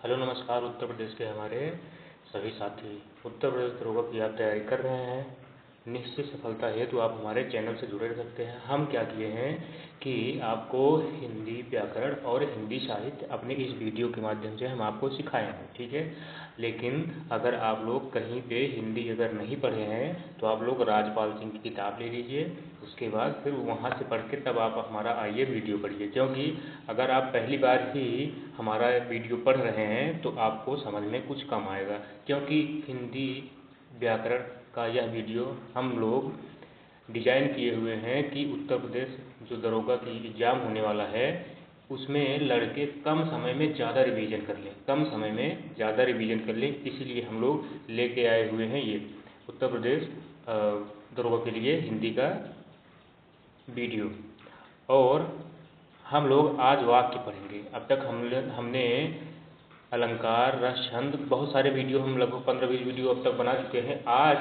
Hello नमस्कार। उत्तर प्रदेश के हमारे सभी साथी उत्तर प्रदेश दरोगा की आप तैयारी कर रहे हैं। निश्चित सफलता हेतु आप हमारे चैनल से जुड़े रह सकते हैं। हम क्या किए हैं कि आपको हिंदी व्याकरण और हिंदी साहित्य अपने इस वीडियो के माध्यम से हम आपको सिखाए हैं, ठीक है। लेकिन अगर आप लोग कहीं पे हिंदी अगर नहीं पढ़े हैं तो आप लोग राजपाल सिंह की किताब ले लीजिए, उसके बाद फिर वहाँ से पढ़ के तब आप हमारा आइए वीडियो पढ़िए। क्योंकि अगर आप पहली बार ही हमारा वीडियो पढ़ रहे हैं तो आपको समझ में कुछ कम आएगा, क्योंकि हिंदी व्याकरण का यह वीडियो हम लोग डिजाइन किए हुए हैं कि उत्तर प्रदेश जो दरोगा की एग्ज़ाम होने वाला है उसमें लड़के कम समय में ज़्यादा रिवीजन कर लें, कम समय में ज़्यादा रिवीजन कर लें। इसीलिए हम लोग लेके आए हुए हैं ये उत्तर प्रदेश दरोगा के लिए हिंदी का वीडियो। और हम लोग आज वाक्य पढ़ेंगे। अब तक हमने अलंकार, रस, छंद, बहुत सारे वीडियो हम लगभग 15-20 वीडियो अब तक बना चुके हैं। आज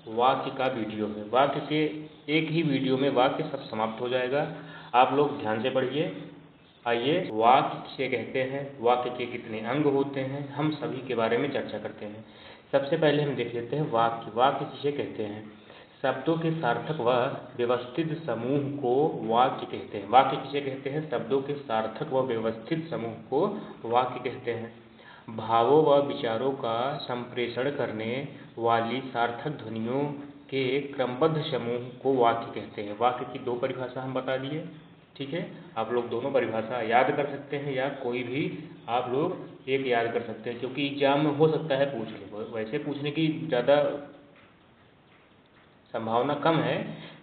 वाक्य का वीडियो है। वाक्य के एक ही वीडियो में वाक्य सब समाप्त हो जाएगा। आप लोग ध्यान से पढ़िए। आइए, वाक्य किसे कहते हैं, वाक्य के कितने अंग होते हैं, हम सभी के बारे में चर्चा करते हैं। सबसे पहले हम देख लेते हैं वाक्य। वाक्य किसे कहते हैं? शब्दों के सार्थक व व्यवस्थित समूह को वाक्य कहते हैं। वाक्य किसे कहते हैं? शब्दों के सार्थक व व्यवस्थित समूह को वाक्य कहते हैं। भावों व विचारों का संप्रेषण करने वाली सार्थक ध्वनियों के क्रमबद्ध समूह को वाक्य कहते हैं। वाक्य की दो परिभाषा हम बता दिए, ठीक है। आप लोग दोनों परिभाषा याद कर सकते हैं या कोई भी आप लोग एक याद कर सकते हैं, क्योंकि एग्जाम में हो सकता है पूछ ले। वैसे पूछने की ज़्यादा संभावना कम है,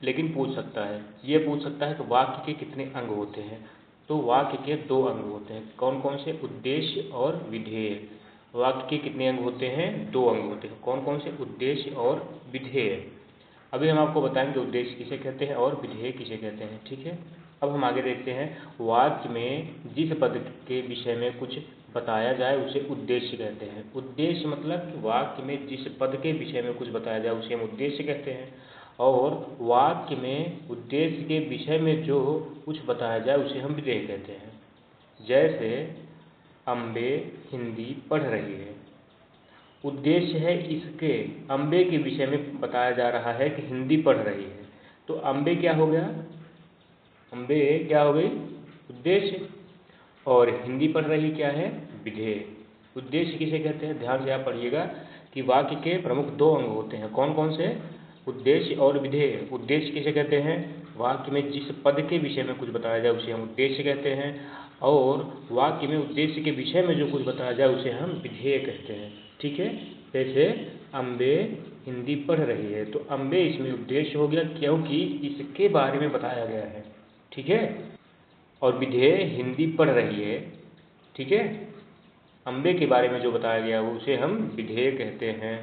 लेकिन पूछ सकता है। ये पूछ सकता है कि वाक्य के कितने अंग होते हैं। तो वाक्य के दो अंग होते हैं। कौन कौन से? उद्देश्य और विधेय। वाक्य के कितने अंग होते हैं? दो अंग होते हैं। कौन कौन से? उद्देश्य और विधेय। अभी हम आपको बताएंगे उद्देश्य किसे कहते हैं और विधेय किसे कहते हैं, ठीक है। अब हम आगे देखते हैं। वाक्य में जिस पद के विषय में कुछ बताया जाए उसे उद्देश्य कहते हैं। उद्देश्य मतलब कि वाक्य में जिस पद के विषय में कुछ बताया जाए उसे हम उद्देश्य कहते हैं। और वाक्य में उद्देश्य के विषय में जो कुछ बताया जाए उसे हम विधेय कहते हैं। जैसे अम्बे हिंदी पढ़ रही है, उद्देश्य है इसके अम्बे के विषय में बताया जा रहा है कि हिंदी पढ़ रही है। तो अम्बे क्या हो गया? अम्बे क्या हो गई? उद्देश्य। और हिंदी पढ़ रही क्या है? विधेय। उद्देश्य किसे कहते हैं? ध्यान से आप पढ़िएगा कि वाक्य के प्रमुख दो अंग होते हैं। कौन कौन से? उद्देश्य और विधेय। उद्देश्य किसे कहते हैं? वाक्य में जिस पद के विषय में कुछ बताया जाए उसे हम उद्देश्य कहते हैं। और वाक्य में उद्देश्य के विषय में जो कुछ बताया जाए उसे हम विधेय कहते हैं, ठीक है। जैसे अम्बे हिंदी पढ़ रही है, तो अम्बे इसमें उद्देश्य हो गया क्योंकि इसके बारे में बताया गया है, ठीक है। और विधेय हिंदी पढ़ रही है, ठीक है। अम्बे के बारे में जो बताया गया वो उसे हम विधेय कहते हैं,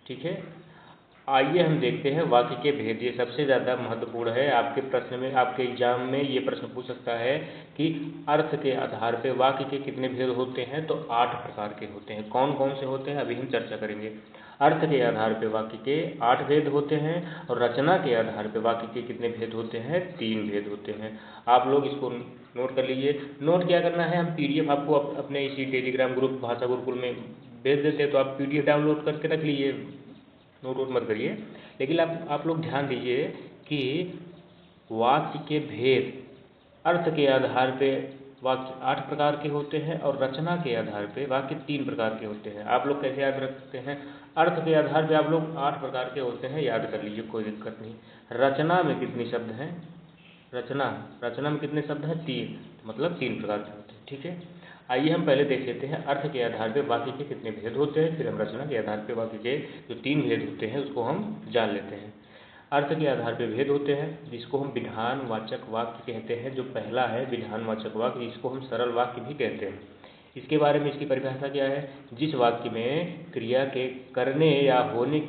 ठीक है। आइए हम देखते हैं वाक्य के भेद। ये सबसे ज़्यादा महत्वपूर्ण है। आपके प्रश्न में, आपके एग्जाम में ये प्रश्न पूछ सकता है कि अर्थ के आधार पर वाक्य के कितने भेद होते हैं। तो 8 प्रकार के होते हैं। कौन कौन से होते हैं अभी हम चर्चा करेंगे। अर्थ के आधार पर वाक्य के 8 भेद होते हैं और रचना के आधार पर वाक्य के कितने भेद होते हैं? 3 भेद होते हैं। आप लोग इसको नोट कर लीजिए। नोट क्या करना है, हम PDF आपको अपने इसी टेलीग्राम ग्रुप भाषा गुरुकुल में भेज देते हैं, तो आप PDF डाउनलोड करके रख लीजिए, नोट वोट मत करिए। लेकिन आप लोग ध्यान दीजिए कि वाक्य के भेद अर्थ के आधार पे वाक्य 8 प्रकार के होते हैं और रचना के आधार पे वाक्य 3 प्रकार के होते हैं। आप लोग कैसे याद रख सकते हैं? अर्थ के आधार पे आप लोग 8 प्रकार के होते हैं, याद कर लीजिए, कोई दिक्कत नहीं। रचना में कितने शब्द हैं? रचना में कितने शब्द हैं? 3, मतलब 3 प्रकार के होते हैं, ठीक है। आइए हम पहले देख लेते हैं अर्थ के आधार पे वाक्य के कितने भेद होते हैं, फिर हम रचना के आधार पे वाक्य के जो 3 भेद होते हैं उसको हम जान लेते हैं। अर्थ के आधार पे भेद होते हैं जिसको हम विधानवाचक वाक्य कहते हैं। जो पहला है विधानवाचक वाक्य, इसको हम सरल वाक्य भी कहते हैं। इसके बारे में इसकी परिभाषा क्या है? जिस वाक्य में क्रिया के करने या होने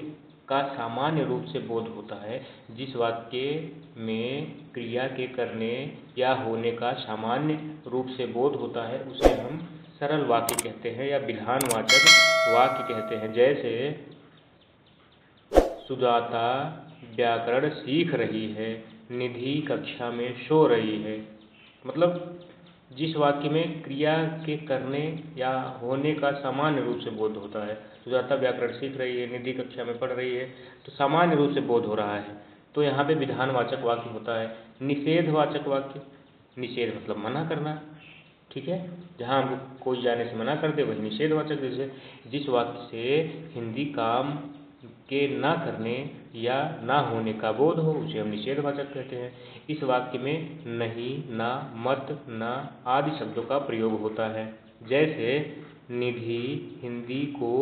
का सामान्य रूप से बोध होता है, जिस वाक्य में क्रिया के करने या होने का सामान्य रूप से बोध होता है उसे हम सरल वाक्य कहते हैं या विधानवाचक वाक्य कहते हैं। जैसे सुजाता व्याकरण सीख रही है, निधि कक्षा में सो रही है। मतलब जिस वाक्य में क्रिया के करने या होने का सामान्य रूप से बोध होता है। सुजाता व्याकरण सीख रही है, निधि कक्षा में पढ़ रही है, तो सामान्य रूप से बोध हो रहा है, तो यहाँ पे विधानवाचक वाक्य होता है। निषेधवाचक वाक्य, निषेध मतलब मना करना, ठीक है, जहाँ हमको कोई जाने से मना कर दे वही निषेधवाचक। जैसे जिस वाक्य से हिंदी काम के ना करने या ना होने का बोध हो उसे हम निषेधवाचक कहते हैं। इस वाक्य में नहीं, ना, मत, ना आदि शब्दों का प्रयोग होता है। जैसे निधि हिंदी को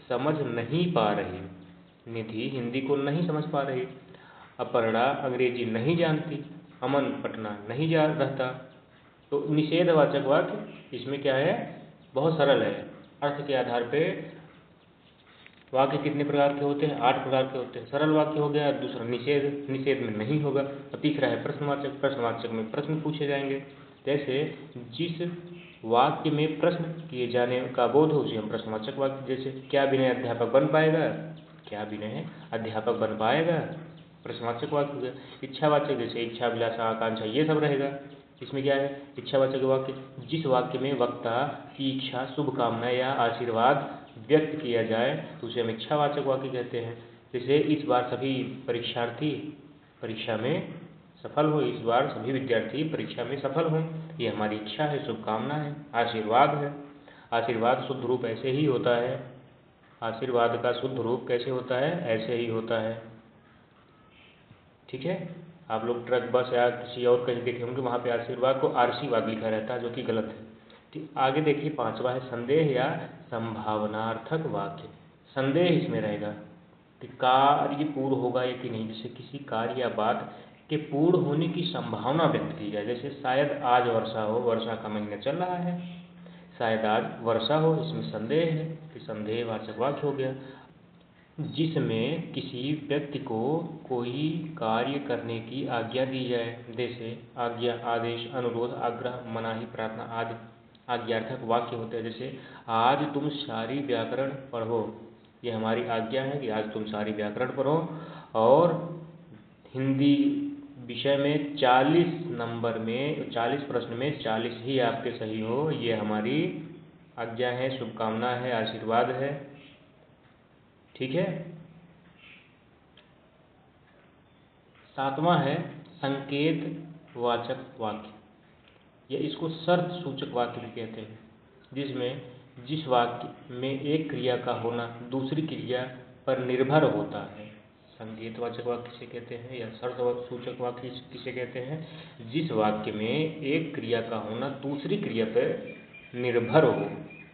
समझ नहीं पा रही, निधि हिंदी को नहीं समझ पा रही। अपर्णा अंग्रेजी नहीं जानती, अमन पटना नहीं जा रहता। तो निषेधवाचक वाक्य इसमें क्या है, बहुत सरल है। अर्थ के आधार पे वाक्य कितने प्रकार के होते हैं, 8 प्रकार के होते हैं। सरल वाक्य हो गया, दूसरा निषेध, निषेध में नहीं होगा, और तीसरा है प्रश्नवाचक, प्रश्नवाचक में प्रश्न पूछे जाएंगे। जैसे जिस वाक्य में प्रश्न किए जाने का बोध हो उसे हम प्रश्नवाचक वाक्य। जैसे क्या विनय अध्यापक बन पाएगा, क्या विनय अध्यापक बन पाएगा, प्रश्नवाचक वाक्य हो गया। इच्छावाचक जैसे इच्छा, अभिलाषा, आकांक्षा, ये सब रहेगा। इसमें क्या है, इच्छावाचक वाक्य, जिस वाक्य में वक्ता की इच्छा, शुभकामना या आशीर्वाद व्यक्त किया जाए तो उसे हम इच्छावाचक वाक्य कहते हैं। जैसे इस बार सभी परीक्षार्थी परीक्षा में सफल हो, इस बार सभी विद्यार्थी परीक्षा में सफल हों, ये हमारी इच्छा है, शुभकामना है, आशीर्वाद है। आशीर्वाद शुद्ध रूप ऐसे ही होता है, आशीर्वाद का शुद्ध रूप कैसे होता है, ऐसे ही होता है, ठीक है। आप लोग ट्रक, बस या किसी और कहीं देखे होंगे, वहाँ पे आशीर्वाद को आशीर्वाद लिखा रहता है, जो कि गलत है। ठीक, आगे देखिए 5वां है संदेह या संभावनार्थक वाक्य। संदेह इसमें रहेगा कि कार्य पूर्ण होगा या कि नहीं। जैसे किसी कार्य या बात के पूर्ण होने की संभावना व्यक्त की जाए। जैसे शायद आज वर्षा हो, वर्षा का महीना चल रहा है, शायद आज वर्षा हो, इसमें संदेह है, कि संदेहवाचक वाक्य हो गया। जिसमें किसी व्यक्ति को कोई कार्य करने की आज्ञा दी जाए। जैसे आज्ञा, आदेश, अनुरोध, आग्रह, मनाही, प्रार्थना आदि आज्ञार्थक वाक्य होते हैं। जैसे आज तुम सारी व्याकरण पढ़ो, ये हमारी आज्ञा है कि आज तुम सारी व्याकरण पढ़ो, और हिंदी विषय में 40 नंबर में 40 प्रश्न में 40 ही आपके सही हो, ये हमारी आज्ञा है, शुभकामना है, आशीर्वाद है, ठीक है। 7वां है संकेत वाचक वाक्य, या इसको शर्त सूचक वाक्य भी कहते हैं, जिसमें जिस वाक्य में एक क्रिया का होना दूसरी क्रिया पर निर्भर होता है। संकेतवाचक वाक्य किसे कहते हैं, या शर्त सूचक वाक्य किसे कहते हैं, जिस वाक्य में एक क्रिया का होना दूसरी क्रिया पर निर्भर हो।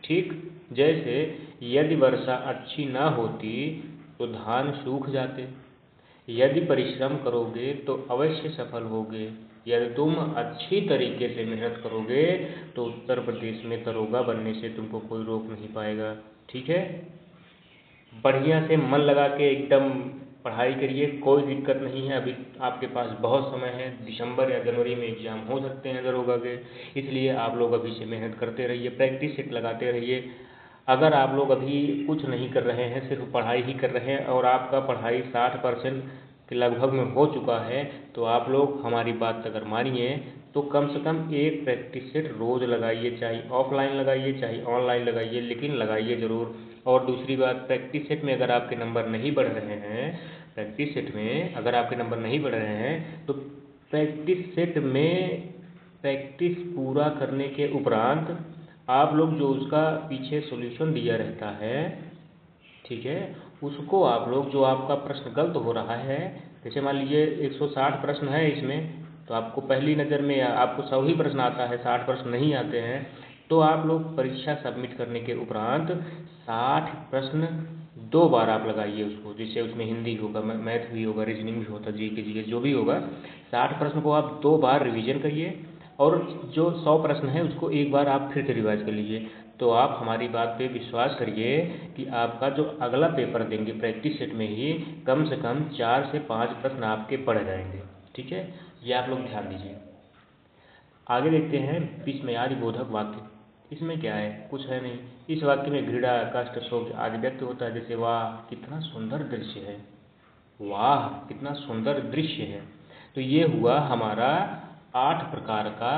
ठीक, जैसे यदि वर्षा अच्छी ना होती तो धान सूख जाते, यदि परिश्रम करोगे तो अवश्य सफल होगे, यदि तुम अच्छी तरीके से मेहनत करोगे तो उत्तर प्रदेश में दरोगा बनने से तुमको कोई रोक नहीं पाएगा। ठीक है, बढ़िया से मन लगा के एकदम पढ़ाई करिए, कोई दिक्कत नहीं है। अभी आपके पास बहुत समय है, दिसंबर या जनवरी में एग्ज़ाम हो सकते हैं दरोगा के, इसलिए आप लोग अभी से मेहनत करते रहिए, प्रैक्टिस सेट लगाते रहिए। अगर आप लोग अभी कुछ नहीं कर रहे हैं, सिर्फ पढ़ाई ही कर रहे हैं, और आपका पढ़ाई 60% के लगभग में हो चुका है, तो आप लोग हमारी बात अगर मानिए तो कम से कम एक प्रैक्टिस सेट रोज़ लगाइए, चाहे ऑफलाइन लगाइए चाहे ऑनलाइन लगाइए, लेकिन लगाइए ज़रूर। और दूसरी बात, प्रैक्टिस सेट में अगर आपके नंबर नहीं बढ़ रहे हैं, प्रैक्टिस सेट में अगर आपके नंबर नहीं बढ़ रहे हैं, तो प्रैक्टिस सेट में प्रैक्टिस पूरा करने के उपरांत आप लोग जो उसका पीछे सॉल्यूशन दिया रहता है, ठीक है, उसको आप लोग, जो आपका प्रश्न गलत हो रहा है, जैसे मान लीजिए 160 प्रश्न है इसमें, तो आपको पहली नज़र में आपको 100 ही प्रश्न आता है, 60 प्रश्न नहीं आते हैं, तो आप लोग परीक्षा सबमिट करने के उपरांत 60 प्रश्न 2 बार आप लगाइए उसको। जैसे उसमें हिंदी होगा, मैथ भी होगा, रीजनिंग भी होता, जीके जो भी होगा, 60 प्रश्न को आप 2 बार रिवीजन करिए, और जो 100 प्रश्न है उसको एक बार आप फिर से रिवाइज कर लीजिए। तो आप हमारी बात पे विश्वास करिए कि आपका जो अगला पेपर देंगे प्रैक्टिस सेट में ही कम से कम 4 से 5 प्रश्न आपके पढ़ जाएंगे। ठीक है, ये आप लोग ध्यान दीजिए। आगे देखते हैं विस्मयादि बोधक वाक्य। इसमें क्या है, कुछ है नहीं। इस वाक्य में घृणा, कष्ट, शोक आदि व्यक्त होता है। जैसे वाह कितना सुंदर दृश्य है, वाह कितना सुंदर दृश्य है। तो ये हुआ हमारा 8 प्रकार का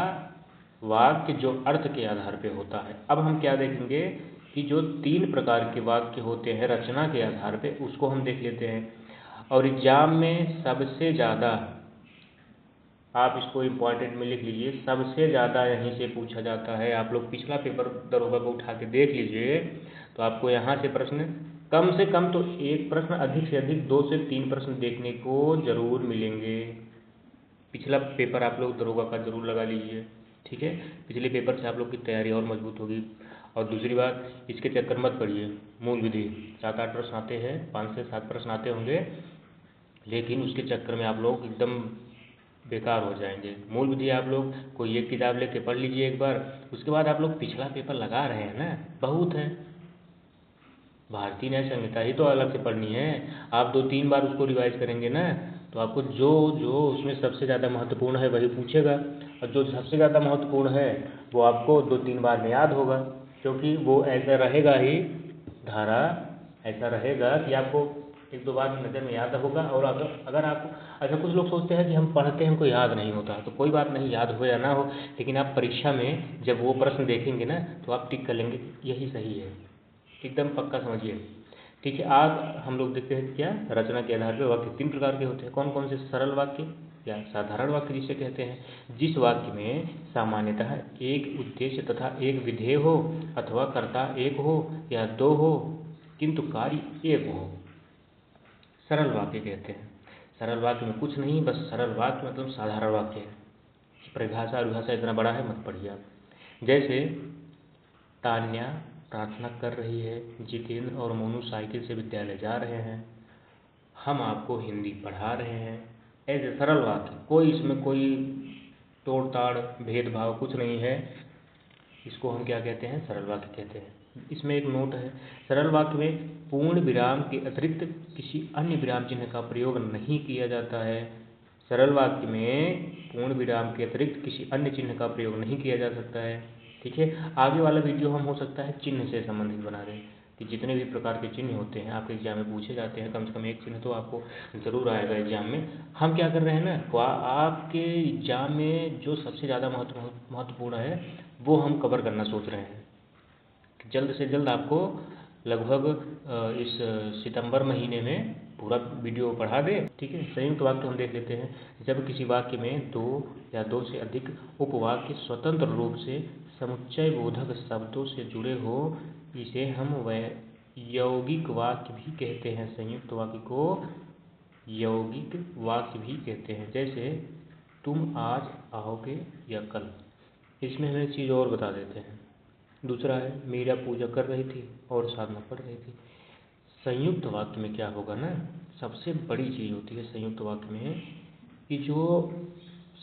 वाक्य जो अर्थ के आधार पे होता है। अब हम क्या देखेंगे कि जो 3 प्रकार के वाक्य होते हैं रचना के आधार पे, उसको हम देख लेते हैं। और एग्जाम में सबसे ज़्यादा, आप इसको इम्पॉर्टेंट में लिख लीजिए, सबसे ज़्यादा यहीं से पूछा जाता है। आप लोग पिछला पेपर दरोगा को उठा के देख लीजिए, तो आपको यहाँ से प्रश्न कम से कम तो एक प्रश्न, अधिक से अधिक 2 से 3 प्रश्न देखने को जरूर मिलेंगे। पिछला पेपर आप लोग दरोगा का जरूर लगा लीजिए, ठीक है। पिछले पेपर से आप लोग की तैयारी और मजबूत होगी। और दूसरी बात, इसके चक्कर मत पड़िए। मूल विधि 7-8 प्रश्न आते हैं, 5 से 7 प्रश्न आते होंगे, लेकिन उसके चक्कर में आप लोग एकदम बेकार हो जाएंगे। मूल विधि आप लोग कोई एक किताब लेके पढ़ लीजिए एक बार, उसके बाद आप लोग पिछला पेपर लगा रहे हैं ना, बहुत है। भारतीय न्याय संहिता ही तो अलग से पढ़नी है। आप 2-3 बार उसको रिवाइज करेंगे ना, तो आपको जो जो उसमें सबसे ज़्यादा महत्वपूर्ण है वही पूछेगा, और जो सबसे ज़्यादा महत्वपूर्ण है वो आपको 2-3 बार में याद होगा, क्योंकि वो ऐसा रहेगा ही, धारा ऐसा रहेगा कि आपको 1-2 बार नज़र में याद होगा। और अगर आपको, अच्छा कुछ लोग सोचते हैं कि हम पढ़ते हैं हमको याद नहीं होता, तो कोई बात नहीं, याद हो या ना हो, लेकिन आप परीक्षा में जब वो प्रश्न देखेंगे ना, तो आप टिक कर लेंगे यही सही है, एकदम पक्का समझिए, ठीक है। आज हम लोग देखते हैं क्या, रचना के आधार पर वाक्य 3 प्रकार के होते हैं। कौन कौन से? सरल वाक्य या साधारण वाक्य जिसे कहते हैं, जिस वाक्य में सामान्यतः एक उद्देश्य तथा एक विधेय हो, अथवा कर्ता एक हो या 2 हो, किंतु कार्य एक हो, सरल वाक्य कहते हैं। सरल वाक्य में कुछ नहीं, बस सरल वाक्य मतलब साधारण वाक्य है। परिभाषा विभाषा इतना बड़ा है, मत पढ़िए आप। जैसे तान्या प्रार्थना कर रही है, जितेंद्र और मोनू साइकिल से विद्यालय जा रहे हैं, हम आपको हिंदी पढ़ा रहे हैं। ऐसे सरल वाक्य, कोई इसमें कोई तोड़ ताड़ भेदभाव कुछ नहीं है, इसको हम क्या कहते हैं? सरल वाक्य कहते हैं। इसमें एक नोट है, सरल वाक्य में पूर्ण विराम के अतिरिक्त किसी अन्य विराम चिन्ह का प्रयोग नहीं किया जाता है। सरल वाक्य में पूर्ण विराम के अतिरिक्त किसी अन्य चिन्ह का प्रयोग नहीं किया जा सकता है, ठीक है। आगे वाला वीडियो हम हो सकता है चिन्ह से संबंधित बना दें, कि जितने भी प्रकार के चिन्ह होते हैं आपके एग्जाम में पूछे जाते हैं, कम से कम एक चिन्ह तो आपको ज़रूर आएगा एग्जाम में। हम क्या कर रहे हैं ना, आपके एग्जाम में जो सबसे ज़्यादा महत्वपूर्ण है वो हम कवर करना सोच रहे हैं। जल्द से जल्द आपको लगभग इस सितंबर महीने में पूरा वीडियो पढ़ा दे, ठीक है। संयुक्त वाक्य हम देख लेते हैं। जब किसी वाक्य में 2 या 2 से अधिक उपवाक्य स्वतंत्र रूप से समुच्चय बोधक शब्दों से जुड़े हो, इसे हम यौगिक वाक्य भी कहते हैं। संयुक्त वाक्य को यौगिक वाक्य भी कहते हैं। जैसे तुम आज आओगे या कल, इसमें हमें एक चीज़ और बता देते हैं। दूसरा है मीरा पूजा कर रही थी और साधना पढ़ रही थी। संयुक्त वाक्य में क्या होगा ना, सबसे बड़ी चीज़ होती है संयुक्त वाक्य में कि जो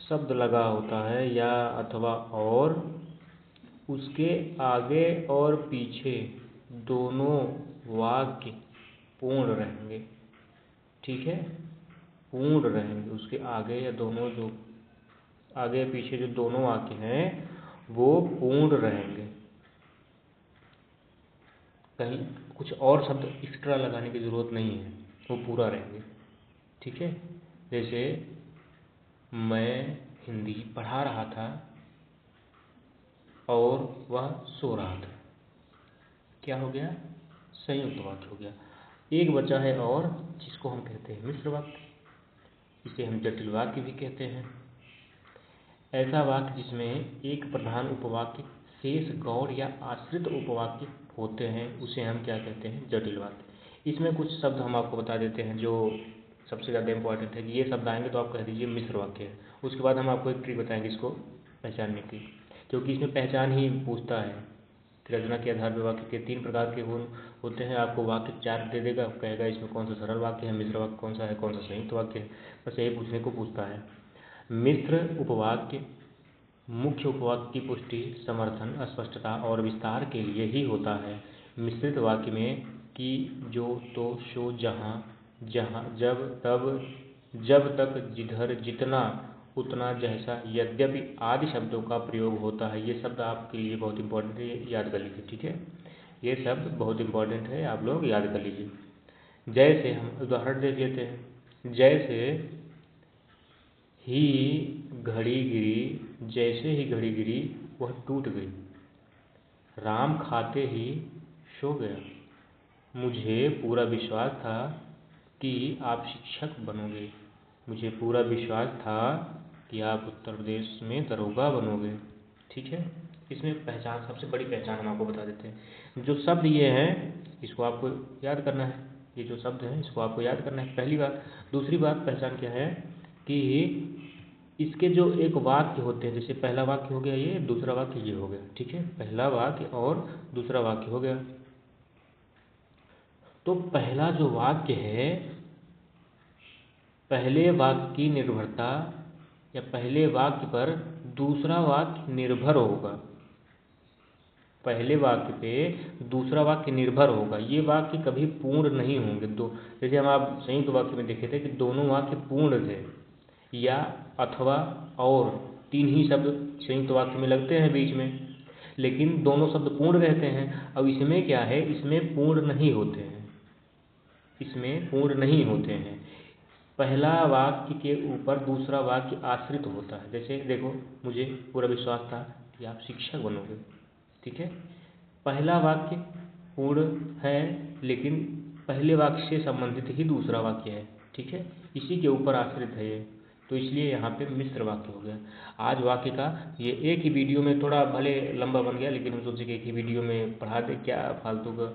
शब्द लगा होता है या अथवा और, उसके आगे और पीछे दोनों वाक्य पूर्ण रहेंगे, ठीक है, पूर्ण रहेंगे। उसके आगे या दोनों, जो आगे पीछे जो दोनों वाक्य हैं वो पूर्ण रहेंगे, कहीं कुछ और शब्द एक्स्ट्रा लगाने की ज़रूरत नहीं है, वो पूरा रहेंगे, ठीक है। जैसे मैं हिंदी पढ़ा रहा था और वह सो रहा था, क्या हो गया? संयुक्त वाक्य हो गया। एक बचा है और, जिसको हम कहते हैं मिश्र वाक्य, इसे हम जटिल वाक्य भी कहते हैं। ऐसा वाक्य जिसमें एक प्रधान उपवाक्य, शेष गौड़ या आश्रित उपवाक्य होते हैं, उसे हम क्या कहते हैं? जटिल वाक्य। इसमें कुछ शब्द हम आपको बता देते हैं जो सबसे ज़्यादा इंपॉर्टेंट है, कि ये शब्द आएंगे तो आप कह दीजिए मिश्र वाक्य है। उसके बाद हम आपको एक ट्रिक बताएंगे इसको पहचानने की, क्योंकि इसमें पहचान ही पूछता है। रचना के आधार पर वाक्य के 3 प्रकार के होते हैं। आपको वाक्य 4 दे देगा, कहेगा इसमें कौन सा सरल वाक्य है, मिश्र वाक्य कौन सा है, कौन सा संयुक्त वाक्य है, बस यही पूछने को पूछता है। मिश्र उपवाक्य मुख्य उपवाक्य की पुष्टि, समर्थन, स्पष्टता और विस्तार के लिए ही होता है। मिश्रित वाक्य में कि, जो, तो, सो, जहाँ, जहाँ, जब, तब, जब तक, जिधर, जितना, उतना, जैसा, यद्यपि आदि शब्दों का प्रयोग होता है। ये शब्द आपके लिए बहुत इंपॉर्टेंट है, याद कर लीजिए, ठीक है। ये शब्द बहुत इंपॉर्टेंट है, आप लोग याद कर लीजिए। जैसे हम उदाहरण देख लेते हैं, जैसे ही घड़ी गिरी, जैसे ही घड़ी गिरी वह टूट गई। राम खाते ही सो गया। मुझे पूरा विश्वास था कि आप शिक्षक बनोगे। मुझे पूरा विश्वास था कि आप उत्तर प्रदेश में दरोगा बनोगे। ठीक है, इसमें पहचान, सबसे बड़ी पहचान हम आपको बता देते हैं। जो शब्द ये हैं इसको आपको याद करना है। ये जो शब्द हैं इसको आपको याद करना है, पहली बात। दूसरी बात पहचान क्या है कि इसके जो एक वाक्य होते हैं, जैसे पहला वाक्य हो गया ये, दूसरा वाक्य ये हो गया। ठीक है, पहला वाक्य और दूसरा वाक्य हो गया। तो पहला जो वाक्य है, पहले वाक्य की निर्भरता या पहले वाक्य पर दूसरा वाक्य निर्भर होगा। पहले वाक्य पे दूसरा वाक्य निर्भर होगा। ये वाक्य कभी पूर्ण नहीं होंगे। दो, जैसे हम आप संयुक्त वाक्य में देखे थे कि दोनों वाक्य पूर्ण थे, या अथवा और, तीन ही शब्द संयुक्त वाक्य में लगते हैं बीच में, लेकिन दोनों शब्द पूर्ण रहते हैं। अब इसमें क्या है, इसमें पूर्ण नहीं होते हैं, इसमें पूर्ण नहीं होते हैं। पहला वाक्य के ऊपर दूसरा वाक्य आश्रित होता है। जैसे देखो, मुझे पूरा विश्वास था कि आप शिक्षक बनोगे। ठीक है, पहला वाक्य पूर्ण है, लेकिन पहले वाक्य से संबंधित ही दूसरा वाक्य है। ठीक है, इसी के ऊपर आश्रित है ये, तो इसलिए यहाँ पे मिश्र वाक्य हो गया। आज वाक्य का ये एक ही वीडियो में, थोड़ा भले लंबा बन गया, लेकिन हम सोचे कि एक ही वीडियो में पढ़ा दे, क्या फालतू का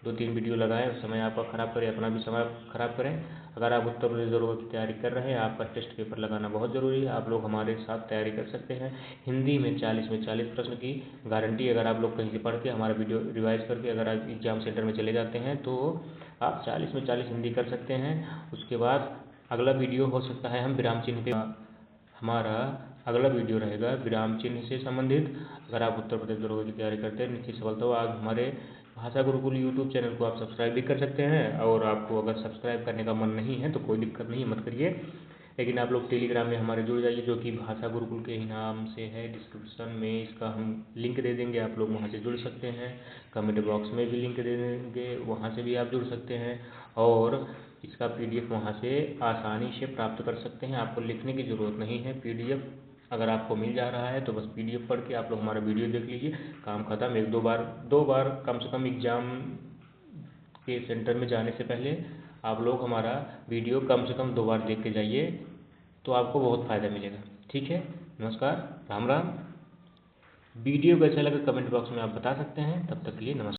2-3 वीडियो लगाएं, समय आपका ख़राब करें, अपना भी समय ख़राब करें। अगर आप उत्तर प्रदेश दरोगा की तैयारी कर रहे हैं, आपका टेस्ट पेपर लगाना बहुत ज़रूरी है। आप लोग हमारे साथ तैयारी कर सकते हैं। हिंदी में 40 में 40 प्रश्न की गारंटी। अगर आप लोग कहीं से पढ़ के हमारा वीडियो रिवाइज करके अगर आप एग्जाम सेंटर में चले जाते हैं तो आप 40 में 40 हिंदी कर सकते हैं। उसके बाद अगला वीडियो हो सकता है हम विराम चिन्ह पे, हमारा अगला वीडियो रहेगा विराम चिन्ह से संबंधित। अगर आप उत्तर प्रदेश दरोगा की तैयारी करते हैं निश्चित सफलता हो। आप हमारे भाषा गुरुकुल यूट्यूब चैनल को आप सब्सक्राइब भी कर सकते हैं, और आपको अगर सब्सक्राइब करने का मन नहीं है तो कोई दिक्कत नहीं है, मत करिए। लेकिन आप लोग टेलीग्राम में हमारे जुड़ जाइए, जो कि भाषा गुरुकुल के ही नाम से है। डिस्क्रिप्शन में इसका हम लिंक दे देंगे, आप लोग वहाँ से जुड़ सकते हैं। कमेंट बॉक्स में भी लिंक दे देंगे, वहाँ से भी आप जुड़ सकते हैं। और इसका PDF वहाँ से आसानी से प्राप्त कर सकते हैं। आपको लिखने की ज़रूरत नहीं है। PDF अगर आपको मिल जा रहा है तो बस PDF पढ़ के आप लोग हमारा वीडियो देख लीजिए, काम खत्म। 1-2 बार कम से कम एग्ज़ाम के सेंटर में जाने से पहले आप लोग हमारा वीडियो कम से कम 2 बार देख के जाइए, तो आपको बहुत फ़ायदा मिलेगा। ठीक है, नमस्कार, राम राम। वीडियो कैसा लगा कमेंट बॉक्स में आप बता सकते हैं। तब तक के लिए नमस्कार।